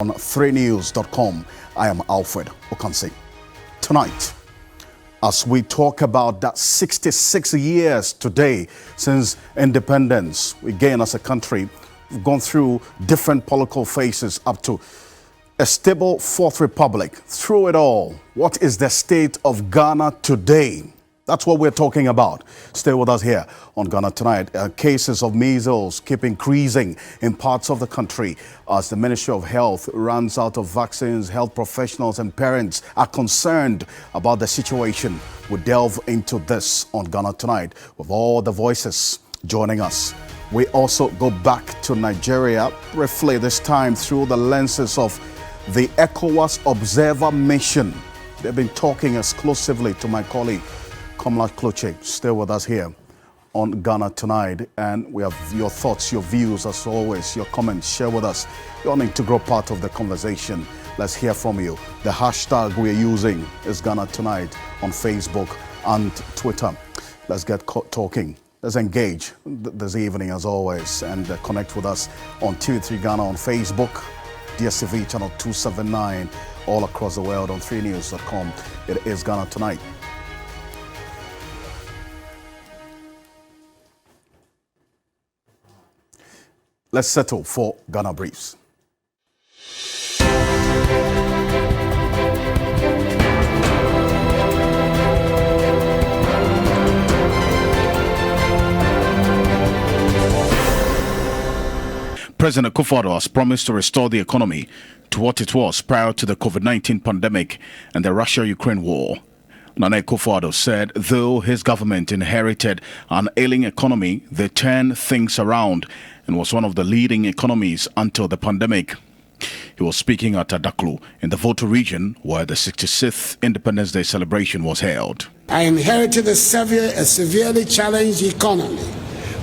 On 3news.com, I am Alfred Okansi. Tonight, as we talk about that 66 years today since independence, we gained as a country, we've gone through different political phases up to a stable Fourth Republic. Through it all, what is the state of Ghana today? That's what we're talking about. Stay with us here on Ghana Tonight. Cases of measles keep increasing in parts of the country as the Ministry of Health runs out of vaccines. Health professionals and parents are concerned about the situation. We delve into this on Ghana Tonight with all the voices joining us. We also go back to Nigeria, briefly this time through the lenses of the ECOWAS Observer Mission. They've been talking exclusively to my colleague, Komla Kloche. Stay with us here on Ghana Tonight, and we have your thoughts, your views, as always, your comments. Share with us. You're an integral part of the conversation. Let's hear from you. The hashtag we're using is Ghana Tonight on Facebook and Twitter. Let's get talking. Let's engage this evening, as always, and connect with us on TV3 Ghana on Facebook, DSTV channel 279, all across the world on 3news.com. It is Ghana Tonight. Let's settle for Ghana Briefs. President Akufo-Addo has promised to restore the economy to what it was prior to the COVID-19 pandemic and the Russia-Ukraine war. Nana Akufo-Addo said though his government inherited an ailing economy, they turned things around and was one of the leading economies until the pandemic. He was speaking at Adaklu in the Volta region where the 66th Independence Day celebration was held. I inherited a severely challenged economy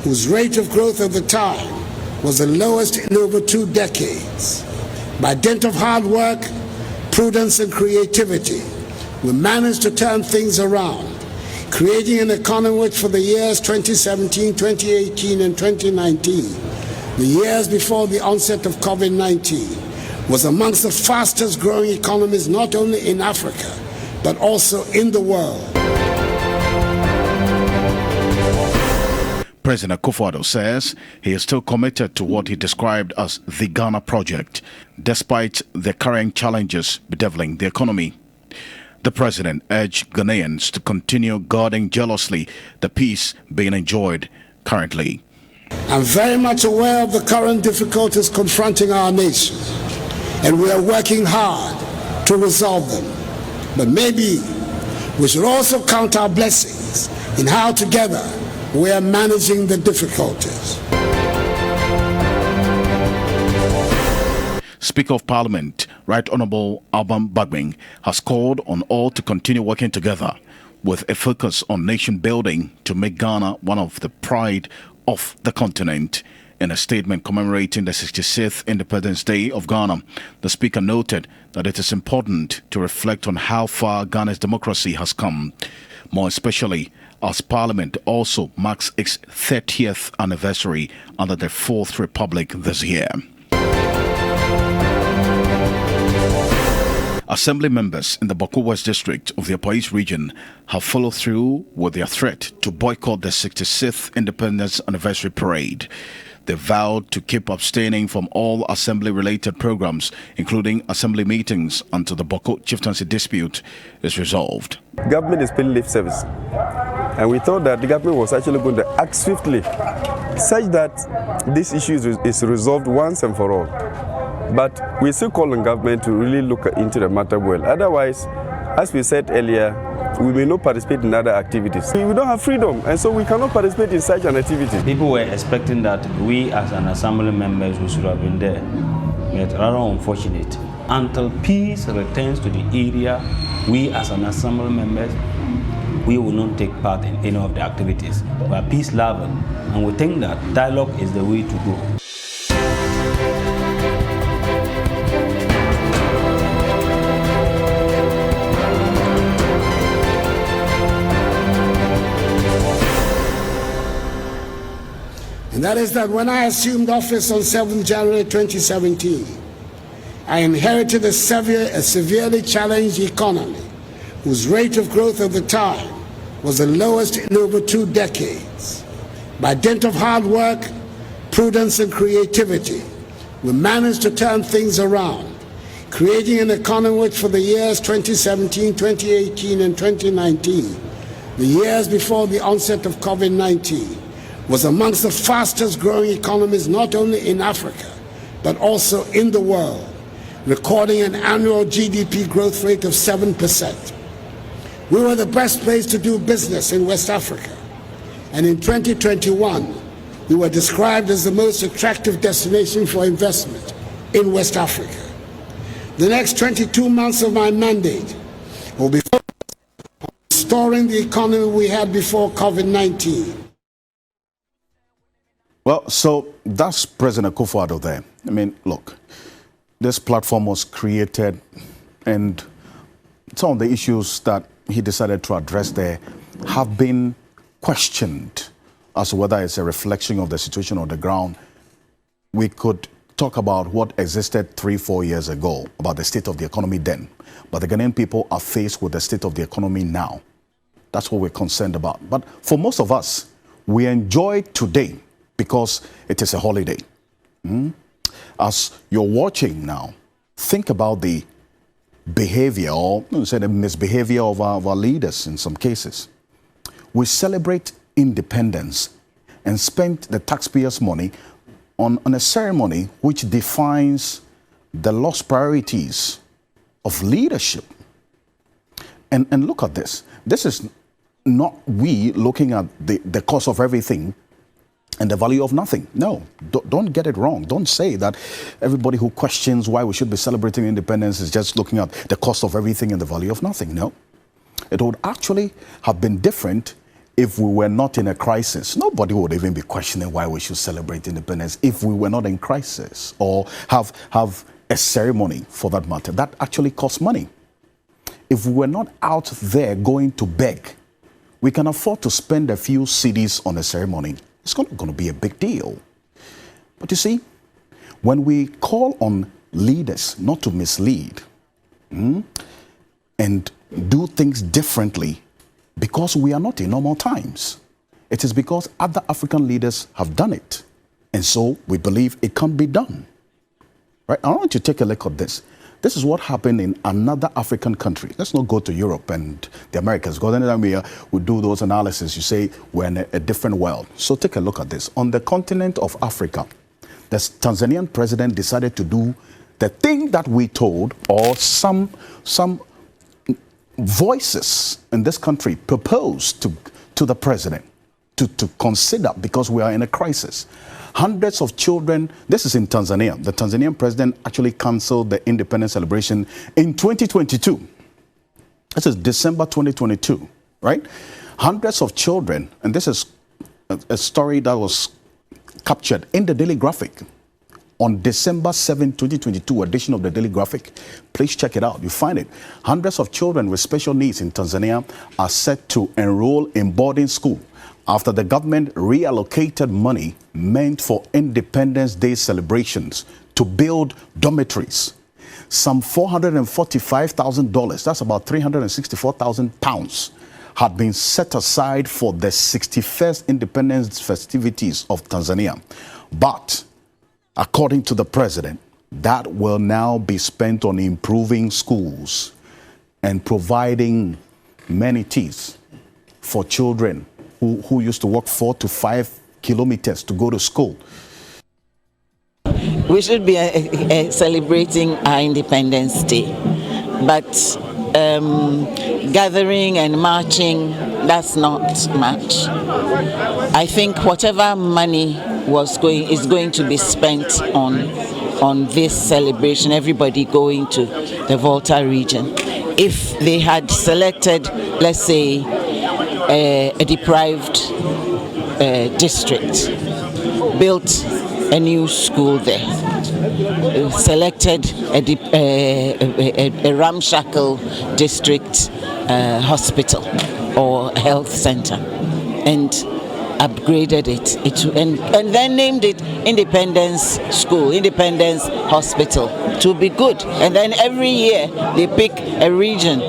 whose rate of growth at the time was the lowest in over 2 decades. By dint of hard work, prudence and creativity, we managed to turn things around, creating an economy which for the years 2017, 2018 and 2019, the years before the onset of COVID-19, was amongst the fastest growing economies not only in Africa, but also in the world. President Akufo-Addo says he is still committed to what he described as the Ghana Project, despite the current challenges bedeviling the economy. The president urged Ghanaians to continue guarding jealously the peace being enjoyed currently. I'm very much aware of the current difficulties confronting our nation, and we are working hard to resolve them. But maybe we should also count our blessings in how together we are managing the difficulties. Speaker of Parliament, Right Honourable Alban Bagbin, has called on all to continue working together with a focus on nation building to make Ghana one of the pride of the continent. In a statement commemorating the 66th Independence Day of Ghana, the Speaker noted that it is important to reflect on how far Ghana's democracy has come, more especially as Parliament also marks its 30th anniversary under the Fourth Republic this year. Assembly members in the Bako West District of the Upper East region have followed through with their threat to boycott the 66th Independence Anniversary Parade. They vowed to keep abstaining from all assembly-related programs, including assembly meetings, until the Bako chieftaincy dispute is resolved. Government is paying lip service, and we thought that the government was actually going to act swiftly, such that this issue is resolved once and for all. But we still call on government to really look into the matter well. Otherwise, as we said earlier, we may not participate in other activities. We don't have freedom, and so we cannot participate in such an activity. People were expecting that we as an assembly members we should have been there. But rather unfortunate. Until peace returns to the area, we as an assembly members, we will not take part in any of the activities. We are peace loving, and we think that dialogue is the way to go. And that is that when I assumed office on 7th January 2017, I inherited a severely challenged economy whose rate of growth at the time was the lowest in over 2 decades. By dint of hard work, prudence, and creativity, we managed to turn things around, creating an economy which for the years 2017, 2018, and 2019, the years before the onset of COVID-19, was amongst the fastest growing economies not only in Africa, but also in the world, recording an annual GDP growth rate of 7%. We were the best place to do business in West Africa, and in 2021, we were described as the most attractive destination for investment in West Africa. The next 22 months of my mandate will be focused on restoring the economy we had before COVID-19. Well, so that's President Akufo-Addo there. I mean, look, this platform was created, and some of the issues that he decided to address there have been questioned as to whether it's a reflection of the situation on the ground. We could talk about what existed 3-4 years ago, about the state of the economy then. But the Ghanaian people are faced with the state of the economy now. That's what we're concerned about. But for most of us, we enjoy today because it is a holiday. As you're watching now, think about the behavior, or say the misbehavior of our leaders in some cases. We celebrate independence and spend the taxpayers' money on a ceremony which defines the lost priorities of leadership. And look at this. This is not we looking at the cost of everything and the value of nothing. No, don't get it wrong. Don't say that everybody who questions why we should be celebrating independence is just looking at the cost of everything and the value of nothing. No, it would actually have been different if we were not in a crisis. Nobody would even be questioning why we should celebrate independence if we were not in crisis or have a ceremony for that matter. That actually costs money. If we were not out there going to beg, we can afford to spend a few cedis on a ceremony. It's not going to be a big deal. But you see, when we call on leaders not to mislead and do things differently because we are not in normal times, it is because other African leaders have done it. And so we believe it can be done. Right? I want you to take a look at this. This is what happened in another African country. Let's not go to Europe and the Americas, because anytime we do those analyses, you say we're in a different world. So take a look at this. On the continent of Africa, the Tanzanian president decided to do the thing that we told, or some voices in this country proposed to the president to consider, because we are in a crisis. Hundreds of children, this is in Tanzania. The Tanzanian president actually canceled the independence celebration in 2022. This is December 2022, right? Hundreds of children, and this is a story that was captured in the Daily Graphic on December 7, 2022 edition of the Daily Graphic. Please check it out. You find it. Hundreds of children with special needs in Tanzania are set to enroll in boarding school after the government reallocated money meant for Independence Day celebrations to build dormitories. Some $445,000, that's about 364,000 pounds, had been set aside for the 61st independence festivities of Tanzania. But according to the president, that will now be spent on improving schools and providing amenities for children who used to walk 4 to 5 kilometers to go to school. We should be celebrating our Independence Day, but gathering and marching, that's not much. I think whatever money is going to be spent on this celebration, everybody going to the Volta region. If they had selected, let's say, a deprived district, built a new school there, selected a ramshackle district hospital or health center, and upgraded it, and then named it Independence School, Independence Hospital, to be good. And then every year they pick a region,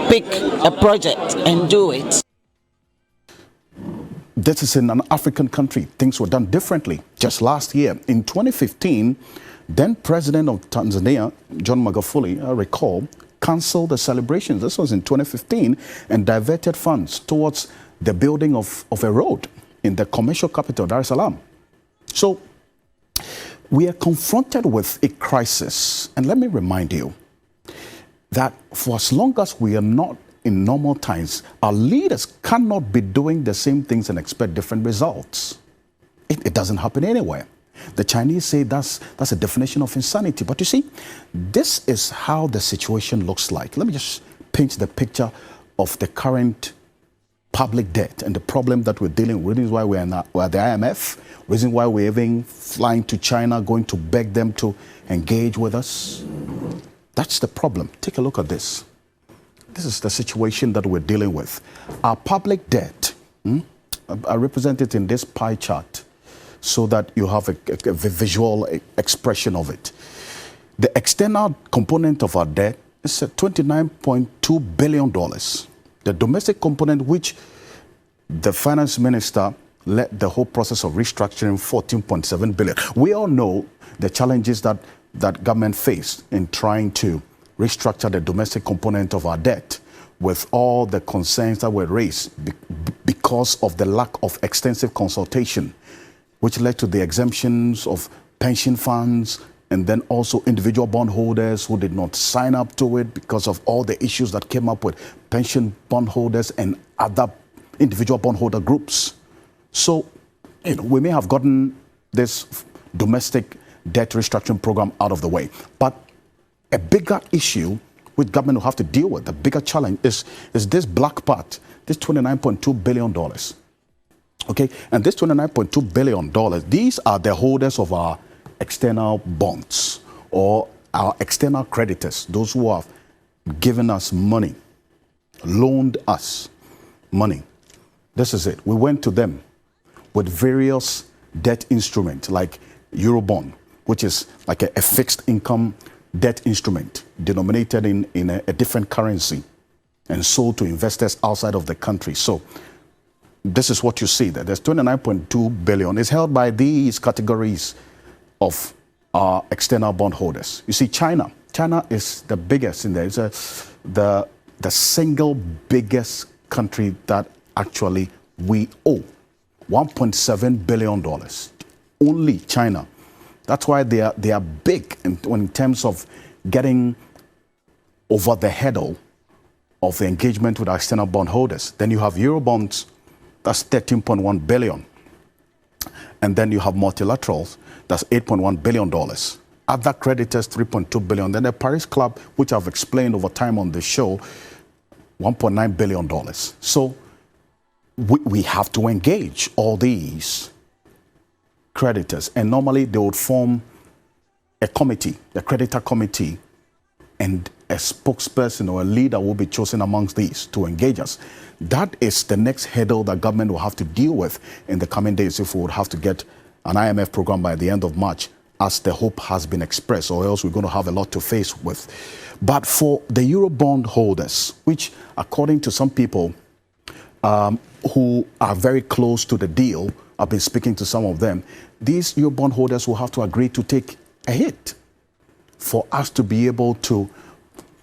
pick a project and do it. This is in an African country. Things were done differently. Just last year, in 2015, then President of Tanzania, John Magufuli, I recall, cancelled the celebrations. This was in 2015, and diverted funds towards the building of a road in the commercial capital, Dar es Salaam. So we are confronted with a crisis. And let me remind you that for as long as we are not in normal times, our leaders cannot be doing the same things and expect different results. It doesn't happen anywhere. The Chinese say that's a definition of insanity. But you see, this is how the situation looks like. Let me just paint the picture of the current public debt and the problem that we're dealing with. Reasons why we're at the IMF, reason why we're even flying to China, going to beg them to engage with us. That's the problem. Take a look at this. This is the situation that we're dealing with. Our public debt, I represent it in this pie chart so that you have a visual expression of it. The external component of our debt is $29.2 billion. The domestic component, which the finance minister led the whole process of restructuring, $14.7 billion. We all know the challenges that government faced in trying to restructure the domestic component of our debt, with all the concerns that were raised because of the lack of extensive consultation, which led to the exemptions of pension funds and then also individual bondholders who did not sign up to it because of all the issues that came up with pension bondholders and other individual bondholder groups. So, we may have gotten this domestic debt restructuring program out of the way, but a bigger issue which government will have to deal with, the bigger challenge is this black part, this $29.2 billion. Okay, and this $29.2 billion, these are the holders of our external bonds or our external creditors, those who have given us money, loaned us money. This is it. We went to them with various debt instruments like Eurobond, which is like a fixed income debt instrument denominated in a different currency and sold to investors outside of the country. So this is what you see there. There's $29.2 billion. It's held by these categories of our external bondholders. You see, China is the biggest in there. It's the single biggest country that actually we owe $1.7 billion. Only China. That's why they are big in terms of getting over the hurdle of the engagement with our external bondholders. Then you have Eurobonds, that's $13.1 billion. And then you have multilaterals, that's $8.1 billion. Other creditors, $3.2 billion. Then the Paris Club, which I've explained over time on the show, $1.9 billion. So we have to engage all these creditors, and normally they would form a committee, a creditor committee, and a spokesperson or a leader will be chosen amongst these to engage us. That is the next hurdle that government will have to deal with in the coming days if we would have to get an IMF program by the end of March, as the hope has been expressed, or else we're going to have a lot to face with. But for the Eurobond holders, which according to some people who are very close to the deal, I've been speaking to some of them, these Eurobond holders will have to agree to take a hit for us to be able to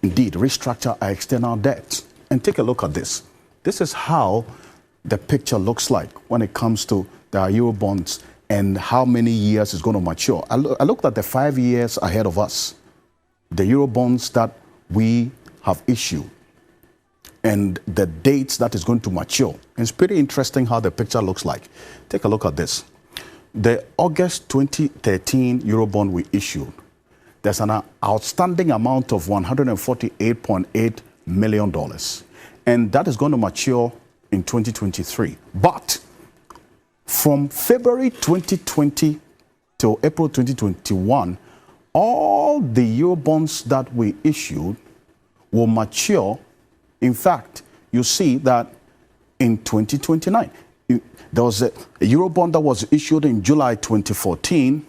indeed restructure our external debt. And take a look at this. This is how the picture looks like when it comes to the Eurobonds and how many years it's going to mature. I looked at the 5 years ahead of us, the Eurobonds that we have issued and the dates that is going to mature. And it's pretty interesting how the picture looks like. Take a look at this. The August 2013 Eurobond we issued, there's an outstanding amount of $148.8 million. And that is going to mature in 2023. But from February 2020 till April 2021, all the Eurobonds that we issued will mature. In fact, you see that in 2029. there was a Eurobond that was issued in July 2014,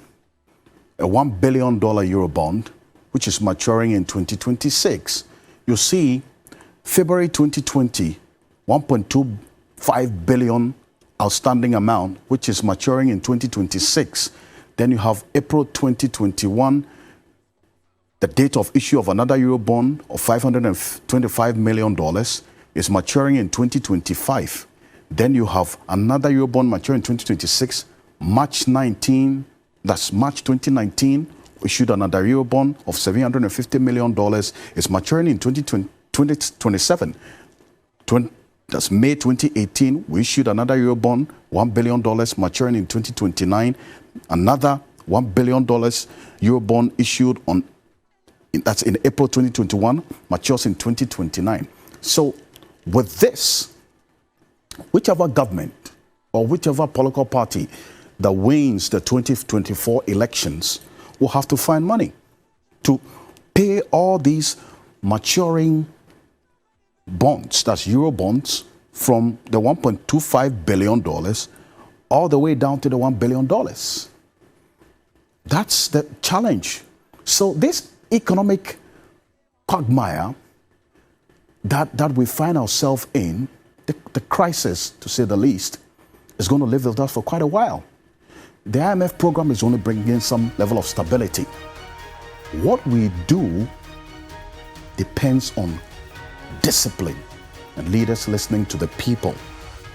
a $1 billion Eurobond, which is maturing in 2026. You see, February 2020, 1.25 billion outstanding amount, which is maturing in 2026. Then you have April 2021, the date of issue of another Eurobond of $525 million is maturing in 2025. Then you have another Eurobond maturing in 2026. March 2019, issued another Eurobond of $750 million. It's maturing in 2027. That's May 2018, we issued another Eurobond, $1 billion, maturing in 2029. Another $1 billion Eurobond issued that's in April 2021, matures in 2029. So with this, whichever government or whichever political party that wins the 2024 elections will have to find money to pay all these maturing bonds, that's Euro bonds, from the $1.25 billion all the way down to the $1 billion. That's the challenge. So this economic quagmire that we find ourselves in, the crisis, to say the least, is going to live with us for quite a while. The IMF program is only bringing some level of stability. What we do depends on discipline and leaders listening to the people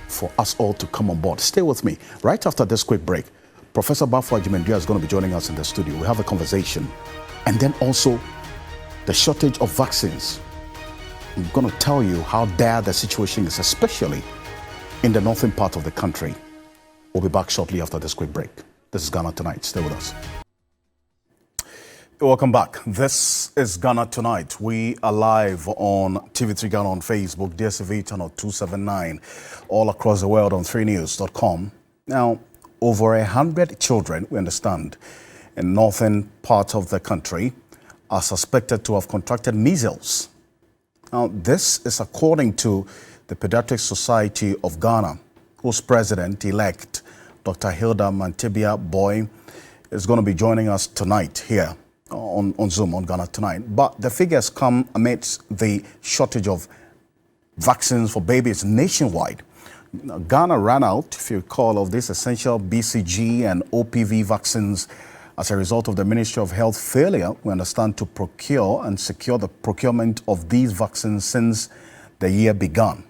for us all to come on board. Stay with me. Right after this quick break, Professor Bafo Ajimendua is going to be joining us in the studio. We have a conversation. And then also the shortage of vaccines. I'm going to tell you how dire the situation is, especially in the northern part of the country. We'll be back shortly after this quick break. This is Ghana Tonight. Stay with us. Welcome back. This is Ghana Tonight. We are live on TV3 Ghana on Facebook, DSTV channel 279, all across the world on 3news.com. Now, over 100 children, we understand, in northern part of the country are suspected to have contracted measles. Now, this is according to the Pediatric Society of Ghana, whose president-elect, Dr. Hilda Mantebia Boy, is going to be joining us tonight here on Zoom on Ghana Tonight. But the figures come amidst the shortage of vaccines for babies nationwide. Now, Ghana ran out, if you recall, of this essential BCG and OPV vaccines as a result of the Ministry of Health failure, we understand, to procure and secure the procurement of these vaccines since the year began.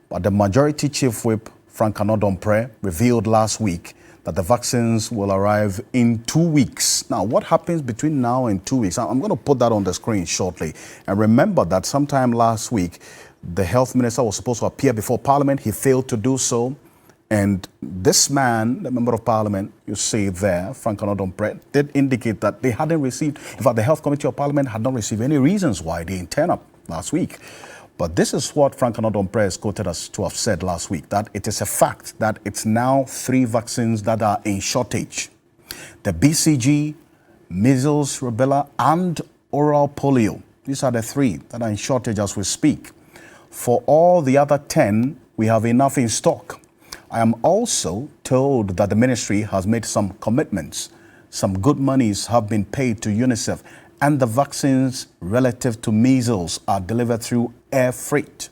But the Majority Chief Whip, Frank Anodompre, revealed last week that the vaccines will arrive in 2 weeks. Now, what happens between now and 2 weeks? I'm going to put that on the screen shortly. And remember that sometime last week, the health minister was supposed to appear before Parliament. He failed to do so. And this man, the member of Parliament, you see there, Frank Anodompre, did indicate that they hadn't received, in fact, the Health Committee of Parliament had not received any reasons why they didn't turn up last week. But this is what Frank Anodompre is quoted as to have said last week, that it is a fact that it's now 3 vaccines that are in shortage. The BCG, measles, rubella, and oral polio. These are the 3 that are in shortage as we speak. For all the other 10, we have enough in stock. I am also told that the ministry has made some commitments. Some good monies have been paid to UNICEF, and the vaccines relative to measles are delivered through air freight.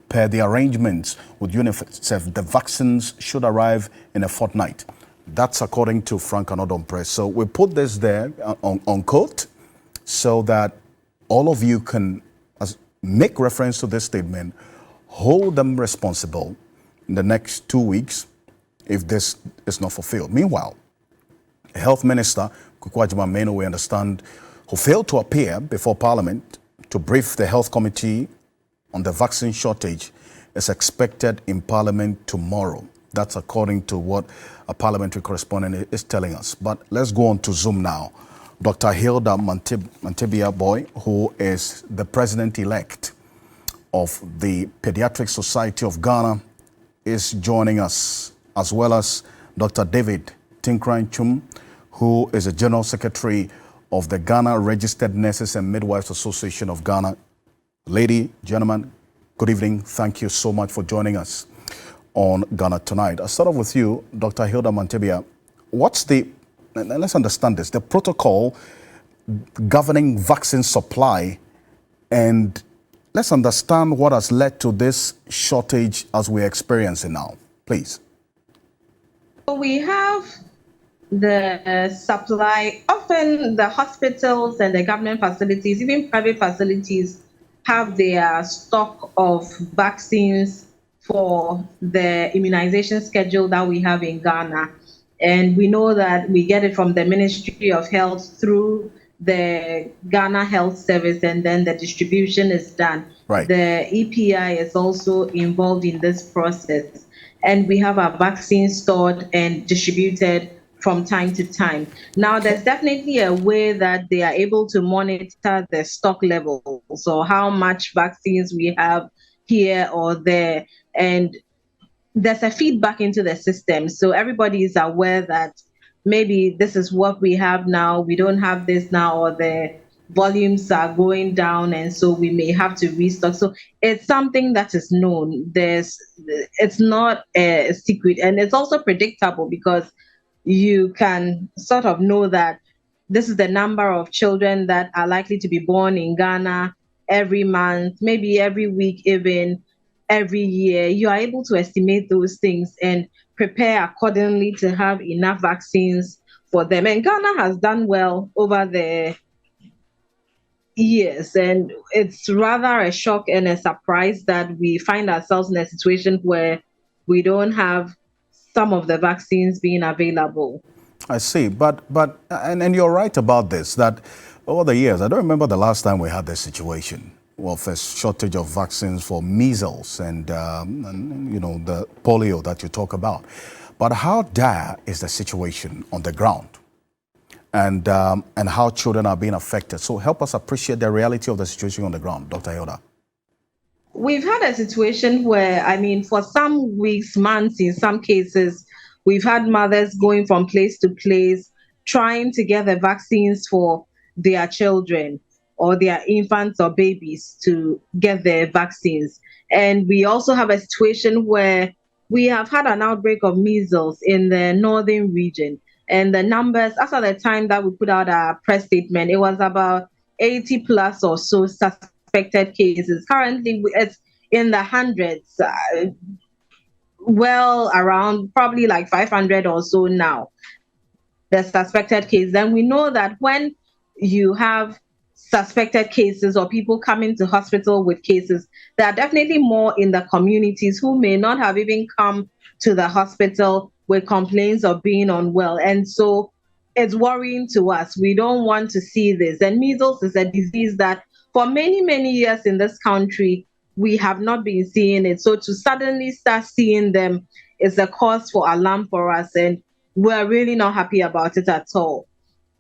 Per the arrangements with UNICEF, the vaccines should arrive in a fortnight. That's according to Frank Anodompre. So we put this there on quote so that all of you can make reference to this statement, hold them responsible in the next 2 weeks if this is not fulfilled. Meanwhile, the Health Minister, Kukwajima Meno, we understand, who failed to appear before Parliament to brief the Health Committee on the vaccine shortage, is expected in Parliament tomorrow. That's according to what a parliamentary correspondent is telling us. But let's go on to Zoom now. Dr. Hilda Mantebia Boy, who is the president-elect of the Pediatric Society of Ghana, is joining us, as well as Dr. David Tinkran Chum, who is the General Secretary of the Ghana Registered Nurses and Midwives Association of Ghana. Lady, gentlemen, good evening. Thank you so much for joining us. on Ghana Tonight. I'll start off with you, Dr. Hilda Mantebia. Let's understand this, the protocol governing vaccine supply, and let's understand what has led to this shortage as we're experiencing now, please. We have the supply. Often the hospitals and the government facilities, even private facilities, have their stock of vaccines for the immunization schedule that we have in Ghana. And we know that we get it from the Ministry of Health through the Ghana Health Service, and then the distribution is done. Right. The EPI is also involved in this process. And we have our vaccines stored and distributed from time to time. Now, there's definitely a way that they are able to monitor the stock levels, so how much vaccines we have here or there. And there's a feedback into the system. So everybody is aware that maybe this is what we have now, we don't have this now, or the volumes are going down, and so we may have to restock. So it's something that is known. It's not a secret, and it's also predictable because you can sort of know that this is the number of children that are likely to be born in Ghana every month, maybe every week, even every year. You are able to estimate those things and prepare accordingly to have enough vaccines for them. And Ghana has done well over the years, and it's rather a shock and a surprise that we find ourselves in a situation where we don't have some of the vaccines being available. I see, but you're right about this, that over the years, I don't remember the last time we had this situation of a shortage of vaccines for measles and the polio that you talk about. But how dire is the situation on the ground, and how children are being affected? So help us appreciate the reality of the situation on the ground, Dr. Hilda. We've had a situation where, for some weeks, months, in some cases, we've had mothers going from place to place trying to get the vaccines for their children or their infants or babies to get their vaccines. And we also have a situation where we have had an outbreak of measles in the northern region. And the numbers, as at the time that we put out our press statement, it was about 80 plus or so suspected cases. Currently, it's in the hundreds, well around probably like 500 or so now, the suspected cases. And we know that when you have suspected cases or people coming to hospital with cases, there are definitely more in the communities who may not have even come to the hospital with complaints of being unwell. And so it's worrying to us. We don't want to see this. And measles is a disease that for many, many years in this country, we have not been seeing it. So to suddenly start seeing them is a cause for alarm for us. And we're really not happy about it at all.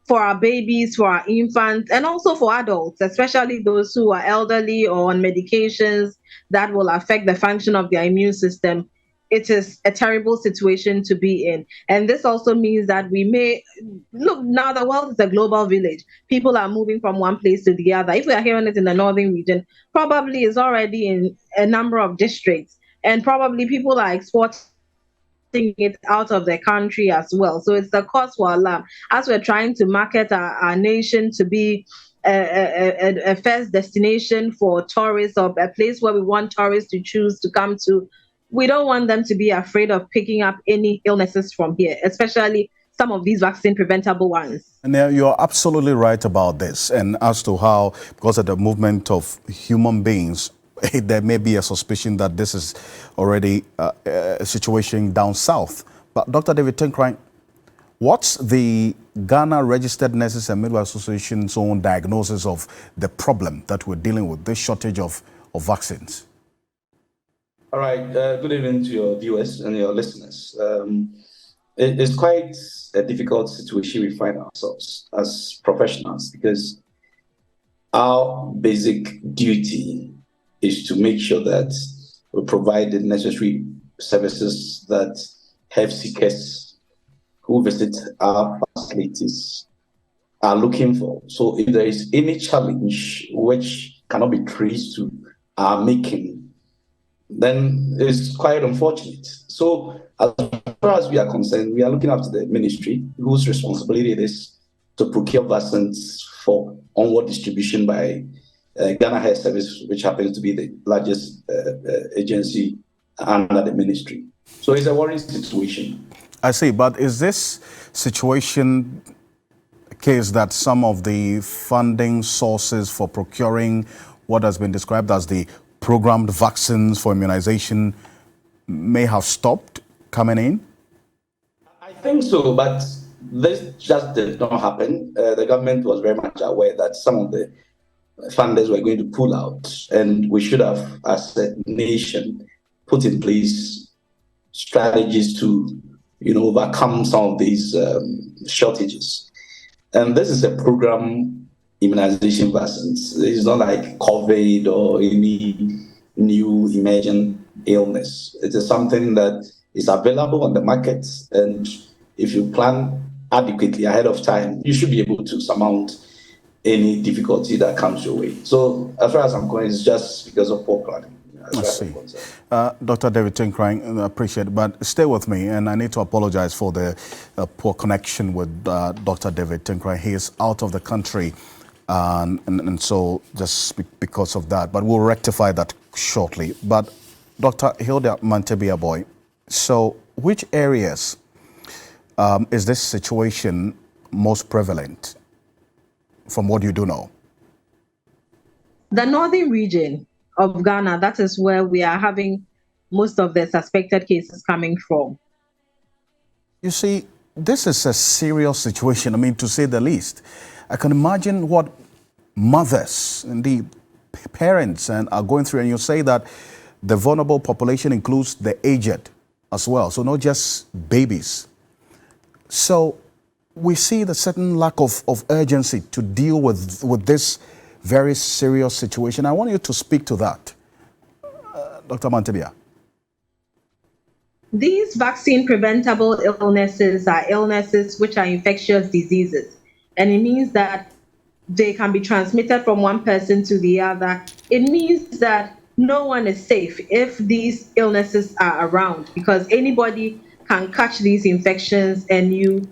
For our babies, for our infants, and also for adults, especially those who are elderly or on medications that will affect the function of their immune system, it is a terrible situation to be in. And this also means that we may look, now the world is a global village. People are moving from one place to the other. If we are hearing it in the northern region, probably it's already in a number of districts, and probably people are exporting it out of the country as well. So it's a cause for alarm as we're trying to market our nation to be a first destination for tourists, or a place where we want tourists to choose to come to. We don't want them to be afraid of picking up any illnesses from here, especially some of these vaccine preventable ones. And you're absolutely right about this. And as to how, because of the movement of human beings, there may be a suspicion that this is already a situation down south. But Dr. David Tenkrine, what's the Ghana Registered Nurses and Midwives Association's own diagnosis of the problem that we're dealing with, this shortage of vaccines? All right. Good evening to your viewers and your listeners. It's quite a difficult situation we find ourselves as professionals, because our basic duty is to make sure that we provide the necessary services that health seekers who visit our facilities are looking for. So if there is any challenge which cannot be traced to our making, then it's quite unfortunate. So as far as we are concerned, we are looking after the ministry, whose responsibility it is to procure vaccines for onward distribution by Ghana Health Service, which happens to be the largest agency under the ministry. So it's a worrying situation. I see, but is this situation a case that some of the funding sources for procuring what has been described as the programmed vaccines for immunization may have stopped coming in? I think so, but this just did not happen. The government was very much aware that some of the funders were going to pull out, and we should have, as a nation, put in place strategies to, overcome some of these shortages. And this is a program immunization vaccines. It's not like COVID or any new emerging illness. It is something that is available on the market, and if you plan adequately ahead of time, you should be able to surmount any difficulty that comes your way. So as far as I'm concerned, it's just because of poor planning. I see. Dr. David Tinkrine, I appreciate it, but stay with me, and I need to apologize for the poor connection with Dr. David Tinkrine. He is out of the country, and so just because of that, but we'll rectify that shortly. But Dr. Hilda Mantebia-Boy, so which areas is this situation most prevalent, from what you do know? The northern region of Ghana, that is where we are having most of the suspected cases coming from. You see, this is a serious situation, I mean, to say the least. I can imagine what mothers, indeed parents, are going through, and you say that the vulnerable population includes the aged as well, so not just babies. So we see the certain lack of urgency to deal with this very serious situation. I want you to speak to that, Dr. Mantebia. These vaccine-preventable illnesses are illnesses which are infectious diseases, and it means that they can be transmitted from one person to the other. It means that no one is safe if these illnesses are around, because anybody can catch these infections, and you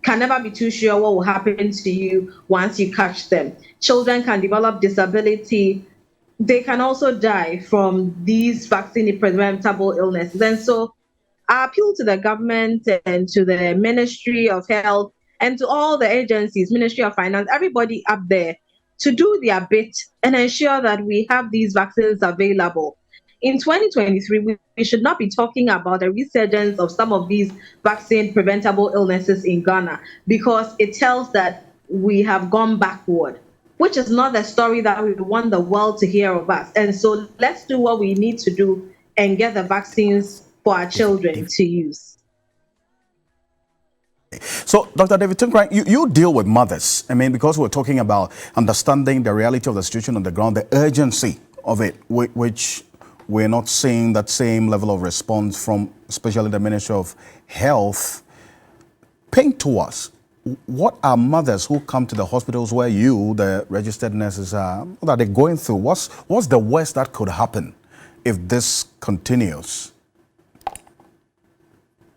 can never be too sure what will happen to you once you catch them. Children can develop disability. They can also die from these vaccine-preventable illnesses. And so I appeal to the government and to the Ministry of Health and to all the agencies, Ministry of Finance, everybody up there, to do their bit and ensure that we have these vaccines available. In 2023, we should not be talking about a resurgence of some of these vaccine-preventable illnesses in Ghana, because it tells that we have gone backward, which is not the story that we want the world to hear of us. And so let's do what we need to do and get the vaccines for our children to use. So, Dr. David Tinkrine, you deal with mothers. I mean, because we're talking about understanding the reality of the situation on the ground, the urgency of it, which we're not seeing that same level of response from especially the Ministry of Health. Paint to us, what are mothers who come to the hospitals where you, the registered nurses, are, what are they going through? What's the worst that could happen if this continues?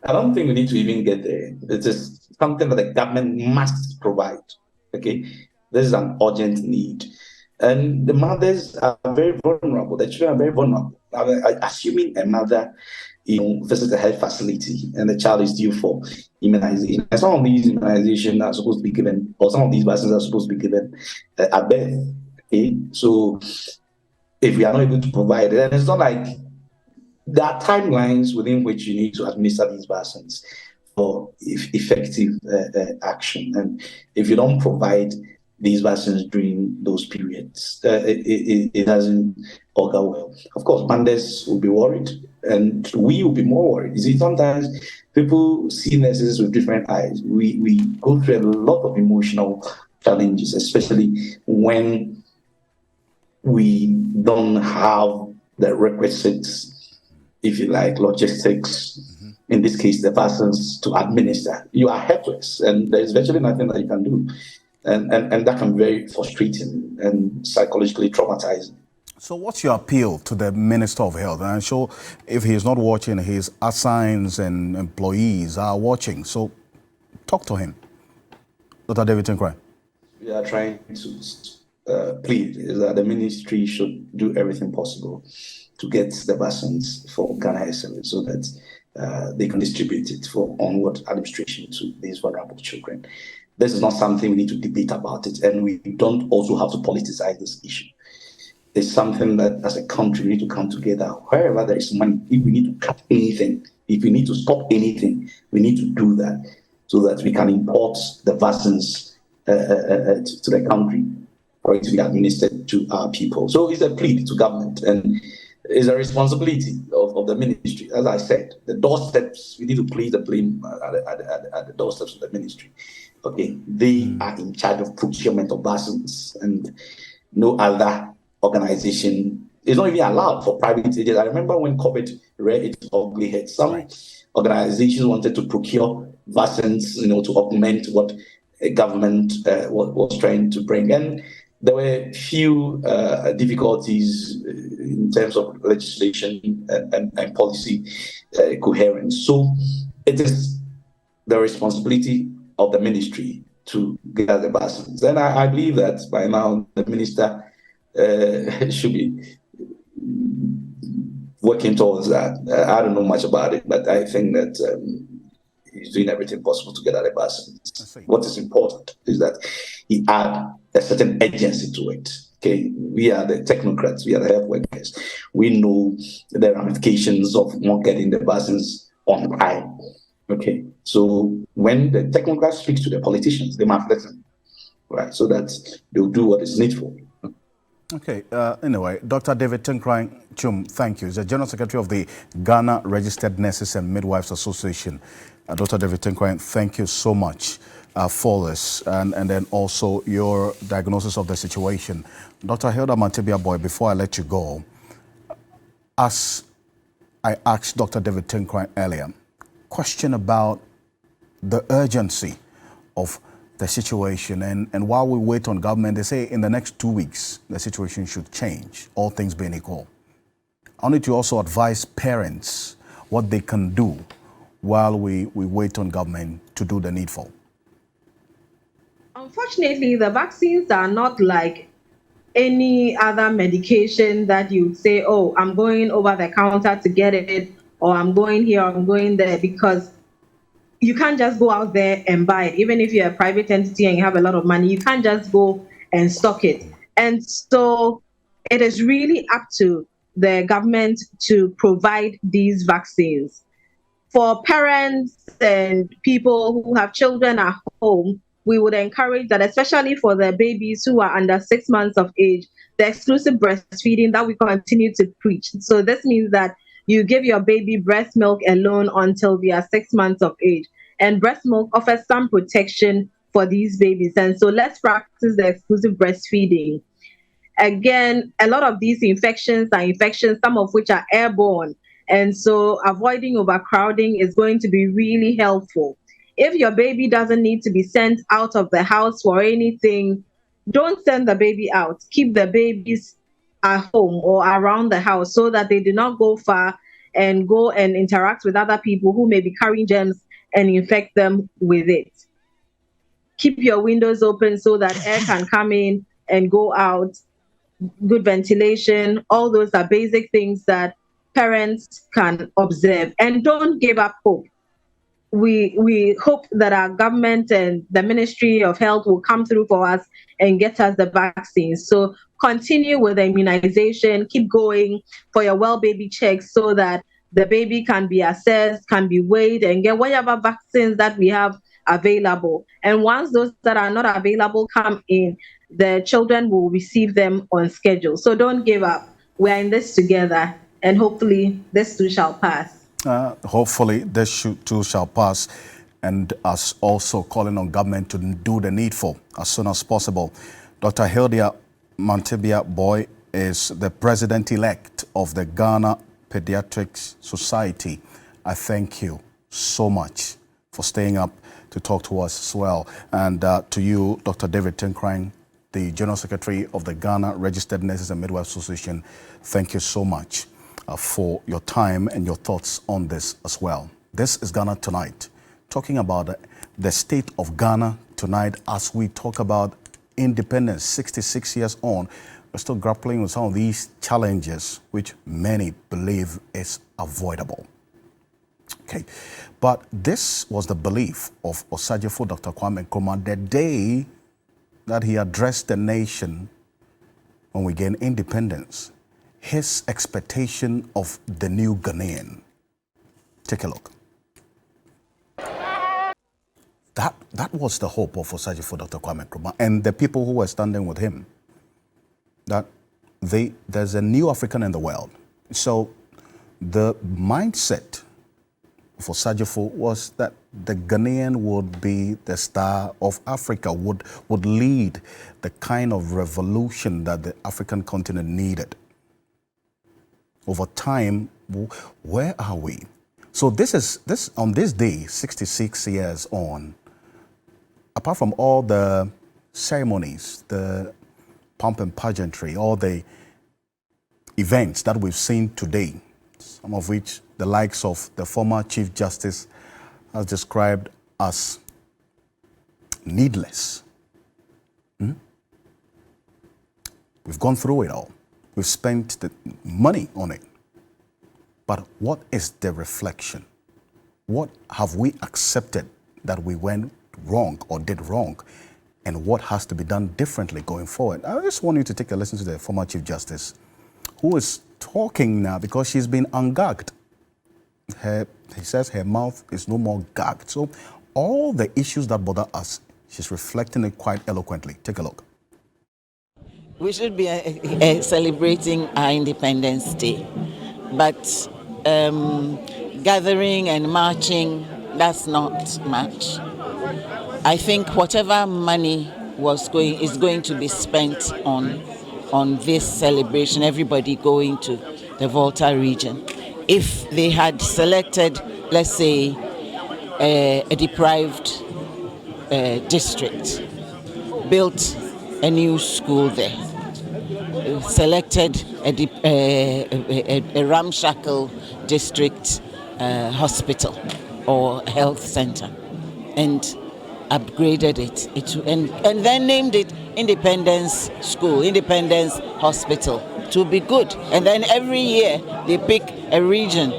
I don't think we need to even get there. It is something that the government must provide. Okay, this is an urgent need. And the mothers are very vulnerable. The children are very vulnerable. Assuming a mother, visits a health facility and the child is due for immunization, and some of these immunizations are supposed to be given, or some of these vaccines are supposed to be given at birth. Okay, so if we are not able to provide it, and it's not like there are timelines within which you need to administer these vaccines for effective action, and if you don't provide these vaccines during those periods, it doesn't augur well. Of course, mothers will be worried, and we will be more worried. You see, sometimes people see nurses with different eyes. We go through a lot of emotional challenges, especially when we don't have the requisites, if you like, logistics, in this case, the vaccines to administer. You are helpless, and there's virtually nothing that you can do. And that can be very frustrating and psychologically traumatizing. So what's your appeal to the Minister of Health? And I'm sure if he's not watching, his assigns and employees are watching. So talk to him. Dr. David Tinkrai. We are trying to plead is that the ministry should do everything possible to get the vaccines for Ghana Health Service so that they can distribute it for onward administration to these vulnerable children. This is not something we need to debate about it, and we don't also have to politicize this issue. It's something that as a country we need to come together. Wherever there is money, if we need to cut anything, if we need to stop anything, we need to do that so that we can import the vaccines to the country for it to be administered to our people. So it's a plea to government and it's a responsibility of the ministry. As I said, the doorsteps, we need to place the blame at the doorsteps of the ministry. Okay, they are in charge of procurement of vaccines and no other organization is not even allowed for private agents. I remember when COVID reared its ugly head, some organizations wanted to procure vaccines, to augment what a government was trying to bring. And there were few difficulties in terms of legislation and policy coherence. So it is the responsibility of the ministry to gather the vaccines. And I believe that by now the minister should be working towards that. I don't know much about it, but I think that he's doing everything possible to get at the vaccines. What is important is that he add a certain agency to it. Okay, we are the technocrats, we are the health workers. We know the ramifications of not getting the vaccines on time. Okay, so when the technocrats speak to the politicians, they must listen, right? So that they'll do what is needful. Okay, anyway, Dr. David Tinkrai Chum, thank you. He's the General Secretary of the Ghana Registered Nurses and Midwives Association. Dr. David Tinkrai, thank you so much for this and then also your diagnosis of the situation. Dr. Hilda Mantebia-Boy, before I let you go, as I asked Dr. David Tinkrai earlier, question about the urgency of the situation. And while we wait on government, they say in the next 2 weeks, the situation should change, all things being equal. I need to also advise parents what they can do while we wait on government to do the needful. Unfortunately, the vaccines are not like any other medication that you say, oh, I'm going over the counter to get it, or I'm going here, or I'm going there, because you can't just go out there and buy it. Even if you're a private entity and you have a lot of money, you can't just go and stock it. And so it is really up to the government to provide these vaccines. For parents and people who have children at home, we would encourage that, especially for the babies who are under 6 months of age, the exclusive breastfeeding that we continue to preach. So this means that you give your baby breast milk alone until they are 6 months of age. And breast milk offers some protection for these babies. And so let's practice the exclusive breastfeeding. Again, a lot of these infections are infections, some of which are airborne. And so avoiding overcrowding is going to be really helpful. If your baby doesn't need to be sent out of the house for anything, don't send the baby out. Keep the babies at home or around the house so that they do not go far and go and interact with other people who may be carrying germs and infect them with it. Keep your windows open so that air can come in and go out. Good ventilation, all those are basic things that parents can observe. And don't give up hope. We hope that our government and the Ministry of Health will come through for us and get us the vaccines. So continue with the immunization, keep going for your well baby checks so that the baby can be assessed, can be weighed, and get whatever vaccines that we have available. And once those that are not available come in, the children will receive them on schedule. So don't give up. We're in this together, and hopefully this too shall pass. Hopefully this too shall pass, and us also calling on government to do the needful as soon as possible. Dr. Hilda Mantebia-Boy is the president-elect of the Ghana Pediatrics Society. I thank you so much for staying up to talk to us as well. And to you, Dr. David Tinkrai, the General Secretary of the Ghana Registered Nurses and Midwives Association, thank you so much for your time and your thoughts on this as well. This is Ghana Tonight, talking about the state of Ghana tonight as we talk about independence 66 years on. We're still grappling with some of these challenges which many believe is avoidable. Okay, but this was the belief of Osagyefo Dr. Kwame Nkrumah the day that he addressed the nation when we gained independence. His expectation of the new Ghanaian. Take a look. That was the hope of Osagyefo Dr. Kwame Nkrumah and the people who were standing with him. That there's a new African in the world. So the mindset for Osagyefo was that the Ghanaian would be the star of Africa, would lead the kind of revolution that the African continent needed. Over time, where are we? So on this day, 66 years on, apart from all the ceremonies, the pomp and pageantry, all the events that we've seen today, some of which the likes of the former Chief Justice has described as needless. We've gone through it all. We've spent the money on it. But what is the reflection? What have we accepted that we went wrong or did wrong? And what has to be done differently going forward? I just want you to take a listen to the former Chief Justice, who is talking now because she's been ungagged. He says her mouth is no more gagged. So all the issues that bother us, she's reflecting it quite eloquently. Take a look. We should be celebrating our Independence Day, but gathering and marching, that's not much. I think whatever money is going to be spent on this celebration, everybody going to the Volta region. If they had selected, let's say, a deprived district, built a new school there, selected a ramshackle district hospital or health center, and upgraded it and then named it Independence School, Independence Hospital, to be good. And then every year they pick a region,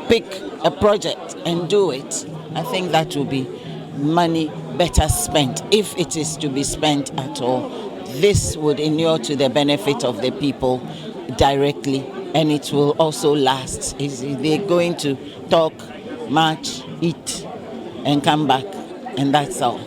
pick a project and do it. I think that will be money better spent, if it is to be spent at all. This would inure to the benefit of the people directly, and it will also last. They're going to talk, march, eat, and come back, and that's all.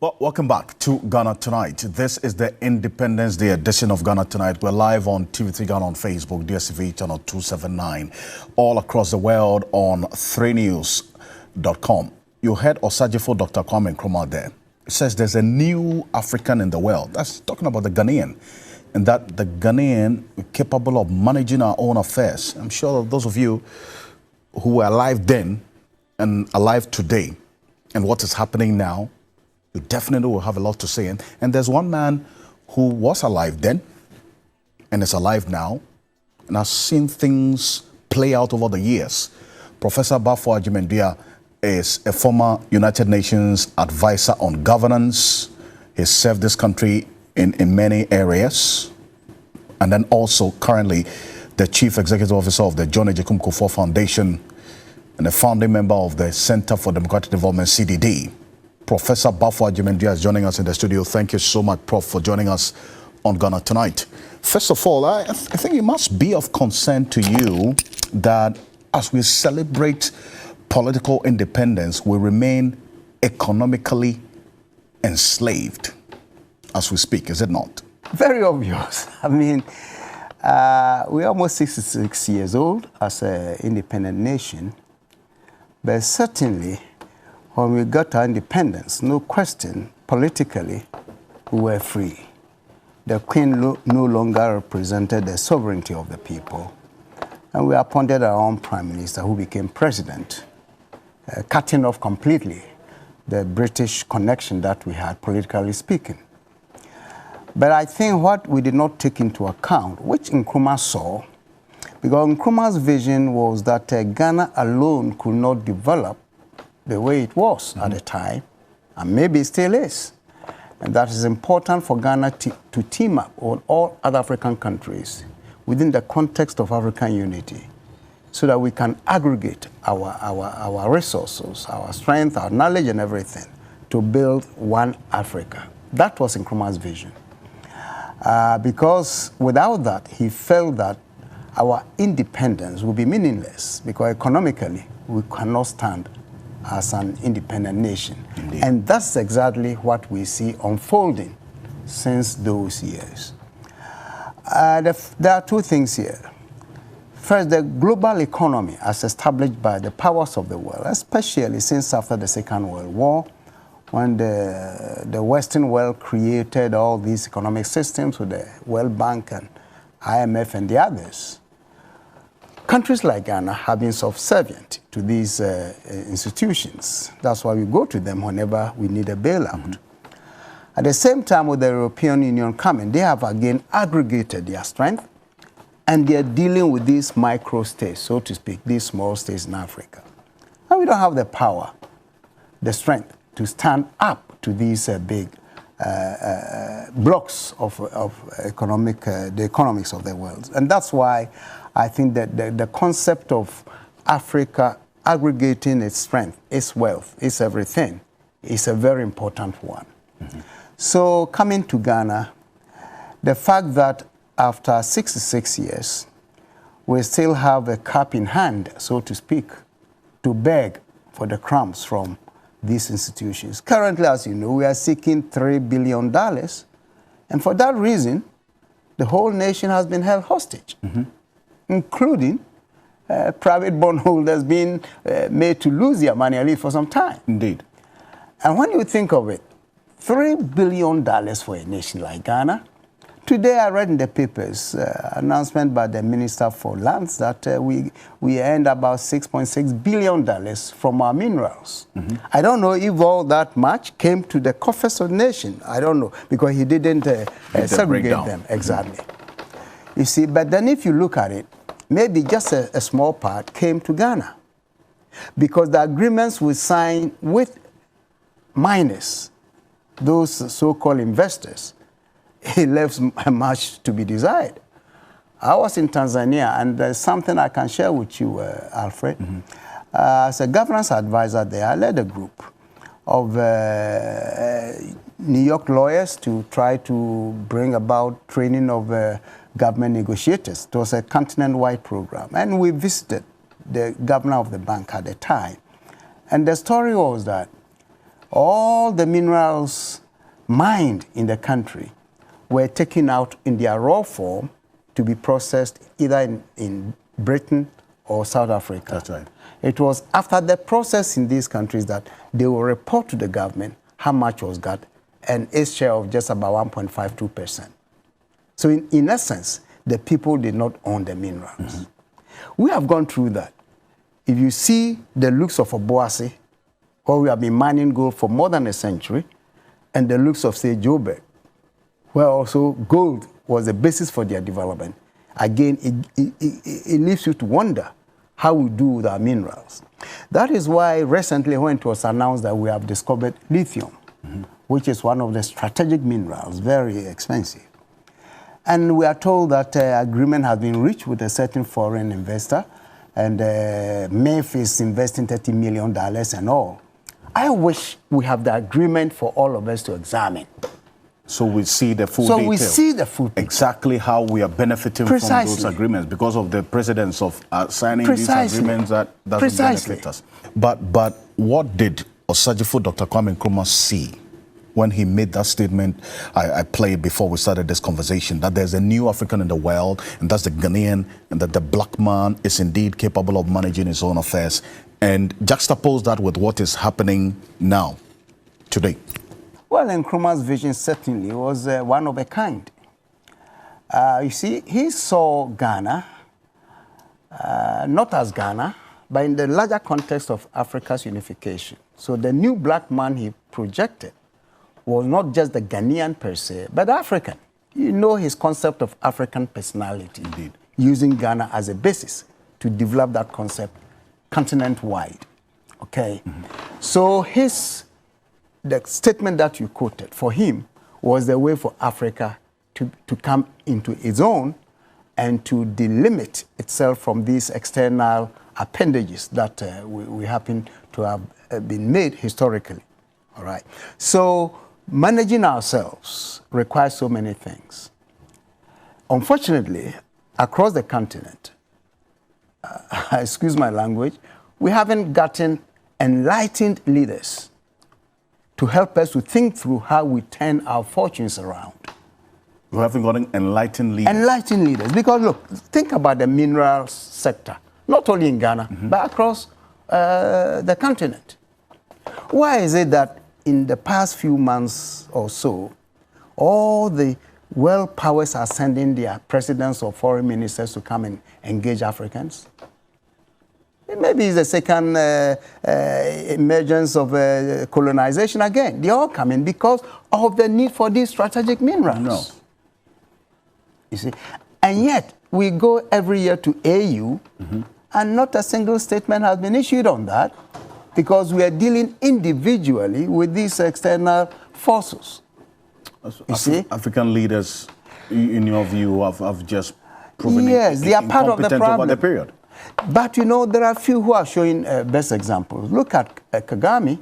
Well, welcome back to Ghana Tonight. This is the Independence Day edition of Ghana Tonight. We're live on TV3 Ghana on Facebook, DSTV channel 279, all across the world on 3news.com. You heard Osagyefo Dr. Kwame Nkrumah there. It says there's a new African in the world. That's talking about the Ghanaian, and that the Ghanaian is capable of managing our own affairs. I'm sure those of you who were alive then and alive today and what is happening now, you definitely will have a lot to say. And there's one man who was alive then and is alive now and has seen things play out over the years. Professor Bafo Agyeman-Duah is a former United Nations advisor on governance. He served this country in many areas. And then also currently the Chief Executive Officer of the John Agyekum Kufuor Foundation and a founding member of the Center for Democratic Development, CDD. Professor Bafo Agyeman-Duah is joining us in the studio. Thank you so much, Prof, for joining us on Ghana Tonight. First of all, I think it must be of concern to you that as we celebrate political independence, we remain economically enslaved as we speak, is it not? Very obvious. I mean, we're almost 66 years old as an independent nation, but certainly when we got our independence, no question, politically, we were free. The Queen no longer represented the sovereignty of the people, and we appointed our own Prime Minister who became President, cutting off completely the British connection that we had, politically speaking. But I think what we did not take into account, which Nkrumah saw, because Nkrumah's vision was that Ghana alone could not develop the way it was at the time, and maybe it still is. And that is important for Ghana to team up with all other African countries within the context of African unity, so that we can aggregate our resources, our strength, our knowledge, and everything to build one Africa. That was Nkrumah's vision. Because without that, he felt that our independence would be meaningless, because economically we cannot stand as an independent nation. Indeed. And that's exactly what we see unfolding since those years. There are two things here. First, the global economy as established by the powers of the world, especially since after the Second World War, when the Western world created all these economic systems with the World Bank and IMF and the others. Countries like Ghana have been subservient to these institutions. That's why we go to them whenever we need a bailout. At the same time, with the European Union coming, they have again aggregated their strength, and they are dealing with these micro-states, so to speak, these small states in Africa. And we don't have the power, the strength to stand up to these big blocks of the economics of the world. And that's why I think that the concept of Africa aggregating its strength, its wealth, its everything, is a very important one. So coming to Ghana, the fact that after 66 years, we still have a cup in hand, so to speak, to beg for the crumbs from these institutions. Currently, as you know, we are seeking $3 billion, and for that reason, the whole nation has been held hostage, including private bondholders being made to lose their money at least for some time. Indeed. And when you think of it, $3 billion for a nation like Ghana. Today I read in the papers announcement by the Minister for Lands that we earned about $6.6 billion from our minerals. I don't know if all that much came to the coffers of the nation. I don't know, because he didn't segregate them. Exactly. You see, but then if you look at it, maybe just a small part came to Ghana, because the agreements we signed with miners, those so-called investors, it leaves much to be desired. I was in Tanzania, and there's something I can share with you, Alfred. As a governance advisor there, I led a group of New York lawyers to try to bring about training of government negotiators. It was a continent-wide program, and we visited the governor of the bank at the time. And the story was that all the minerals mined in the country were taken out in their raw form to be processed either in Britain or South Africa. That's right. It was after the process in these countries that they will report to the government how much was got, and its share of just about 1.52%. So in essence, the people did not own the minerals. We have gone through that. If you see the looks of Obuasi, where we have been mining gold for more than a century, and the looks of, say, Joburg, where also gold was the basis for their development, again, it leaves you to wonder how we do with our minerals. That is why recently, when it was announced that we have discovered lithium, which is one of the strategic minerals, very expensive, and we are told that agreement has been reached with a certain foreign investor, and MEF is investing $30 million and all. I wish we have the agreement for all of us to examine. So we see the full detail. So we see the full picture. Exactly how we are benefiting from those agreements because of the precedence of signing these agreements that doesn't benefit us. But what did Osajifo Dr. Kwame Nkrumah see when he made that statement I played before we started this conversation, that there's a new African in the world, and that's the Ghanaian, and that the black man is indeed capable of managing his own affairs, and juxtapose that with what is happening now, today? Well, Nkrumah's vision certainly was one of a kind. You see, he saw Ghana not as Ghana, but in the larger context of Africa's unification. So the new black man he projected was not just the Ghanaian per se, but African. You know his concept of African personality. Indeed. Using Ghana as a basis to develop that concept continent-wide. Okay? So the statement that you quoted, for him, was the way for Africa to come into its own and to delimit itself from these external appendages that we happen to have been made historically. All right? So managing ourselves requires so many things. Unfortunately, across the continent, excuse my language, we haven't gotten enlightened leaders to help us to think through how we turn our fortunes around. We haven't gotten enlightened leaders. Enlightened leaders. Because look, think about the mineral sector, not only in Ghana, but across the continent. Why is it that in the past few months or so, all the world powers are sending their presidents or foreign ministers to come and engage Africans? Maybe it's the second emergence of colonization again. They're all coming because of the need for these strategic minerals. No. You see? And yet, we go every year to AU, and not a single statement has been issued on that because we are dealing individually with these external forces. You see? African leaders, in your view, have just proven yes, they are part of the problem over the period. But you know, there are a few who are showing best examples. Look at Kagame,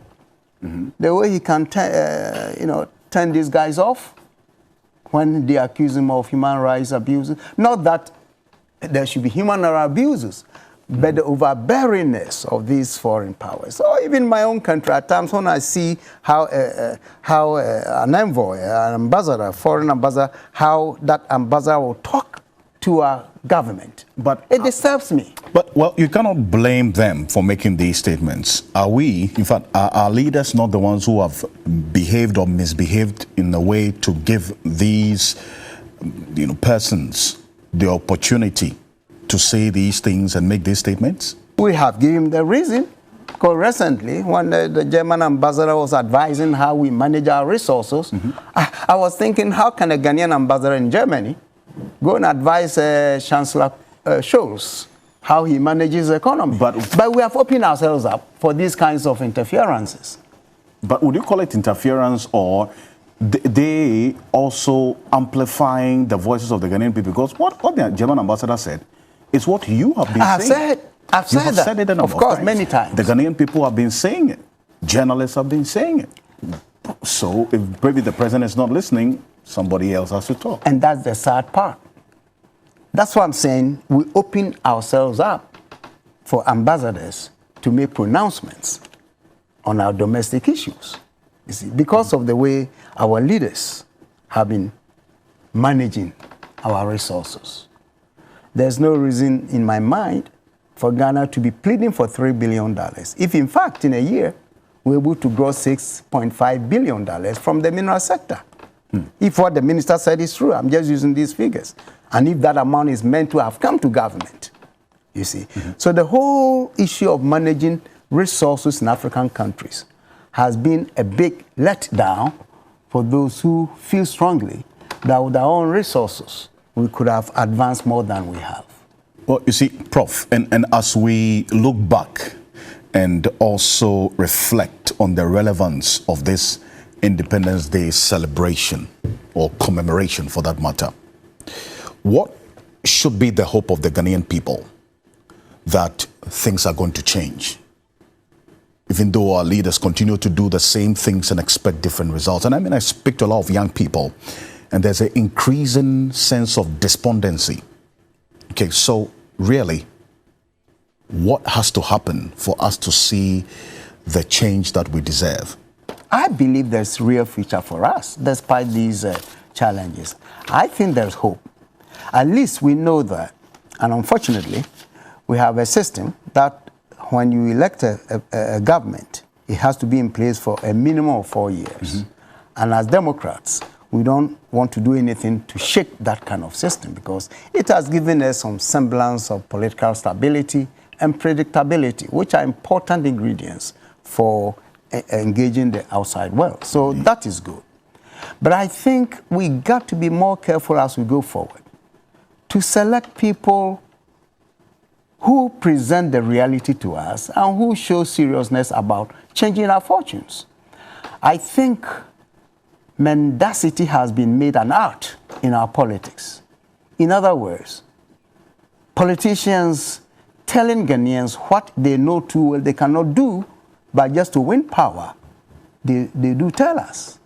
the way he can turn these guys off when they accuse him of human rights abuses. Not that there should be human rights abuses, but the overbearingness of these foreign powers. So even my own country, at times when I see how an envoy, an ambassador, foreign ambassador, how that ambassador will talk to our government, but it disturbs me. But, well, you cannot blame them for making these statements. Are we, in fact, are our leaders not the ones who have behaved or misbehaved in a way to give these, persons the opportunity to say these things and make these statements? We have given the reason. Because recently, when the German ambassador was advising how we manage our resources, I was thinking, how can a Ghanaian ambassador in Germany go and advise Chancellor Scholz how he manages the economy? But we have opened ourselves up for these kinds of interferences. But would you call it interference, or they also amplifying the voices of the Ghanaian people? Because what the German ambassador said is what you have been saying. I've said that. Said it a number of course, times. many times. The Ghanaian people have been saying it. Journalists have been saying it. So if maybe the president is not listening, somebody else has to talk. And that's the sad part. That's what I'm saying. We open ourselves up for ambassadors to make pronouncements on our domestic issues. You see, because of the way our leaders have been managing our resources. There's no reason in my mind for Ghana to be pleading for $3 billion. If in fact in a year, we're able to grow $6.5 billion from the mineral sector. If what the minister said is true, I'm just using these figures. And if that amount is meant to have come to government, you see. So the whole issue of managing resources in African countries has been a big letdown for those who feel strongly that with our own resources, we could have advanced more than we have. Well, you see, Prof, and as we look back and also reflect on the relevance of this Independence Day celebration, or commemoration for that matter, what should be the hope of the Ghanaian people that things are going to change? Even though our leaders continue to do the same things and expect different results. And I mean, I speak to a lot of young people, and there's an increasing sense of despondency. Okay, so really, what has to happen for us to see the change that we deserve? I believe there's real future for us, despite these challenges. I think there's hope. At least we know that. And unfortunately, we have a system that when you elect a government, it has to be in place for a minimum of 4 years. And as Democrats, we don't want to do anything to shake that kind of system because it has given us some semblance of political stability and predictability, which are important ingredients for engaging the outside world. So that is good. But I think we got to be more careful as we go forward to select people who present the reality to us and who show seriousness about changing our fortunes. I think mendacity has been made an art in our politics. In other words, politicians telling Ghanaians what they know too well they cannot do, but just to win power, they do tell us.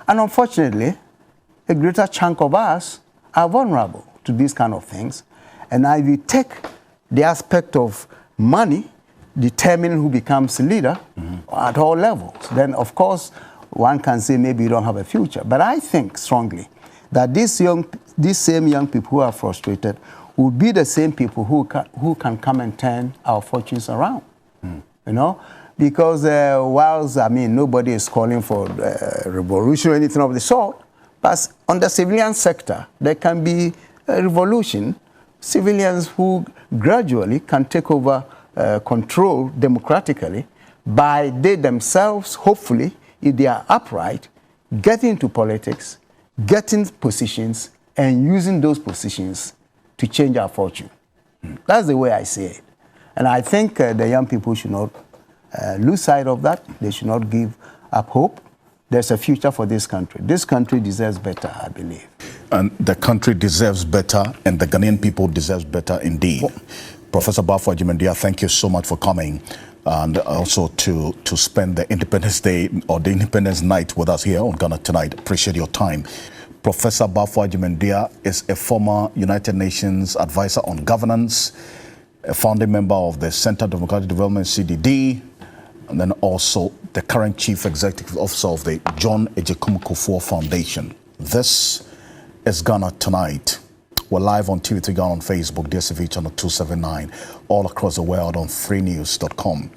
And unfortunately, a greater chunk of us are vulnerable to these kind of things. And if you take the aspect of money determining who becomes leader at all levels, then of course one can say maybe you don't have a future. But I think strongly that these same young people who are frustrated will be the same people who can come and turn our fortunes around. You know, because whilst nobody is calling for revolution or anything of the sort, but on the civilian sector there can be a revolution. Civilians who gradually can take over control democratically by they themselves, hopefully, if they are upright, getting into politics, getting positions, and using those positions to change our fortune. That's the way I see it. And I think the young people should not lose sight of that. They should not give up hope. There's a future for this country. This country deserves better, I believe. And the country deserves better, and the Ghanaian people deserves better indeed. Professor Bafo Agyeman-Duah, thank you so much for coming, and also to spend the Independence Day or the Independence Night with us here on Ghana Tonight. Appreciate your time. Professor Bafo Agyeman-Duah is a former United Nations advisor on governance, a founding member of the Center for Democratic Development, CDD, and then also the current Chief Executive Officer of the John Agyekum Kufuor Foundation. This is Ghana Tonight. We're live on TV3 Ghana on Facebook, DSTV channel 279, all across the world on freenews.com.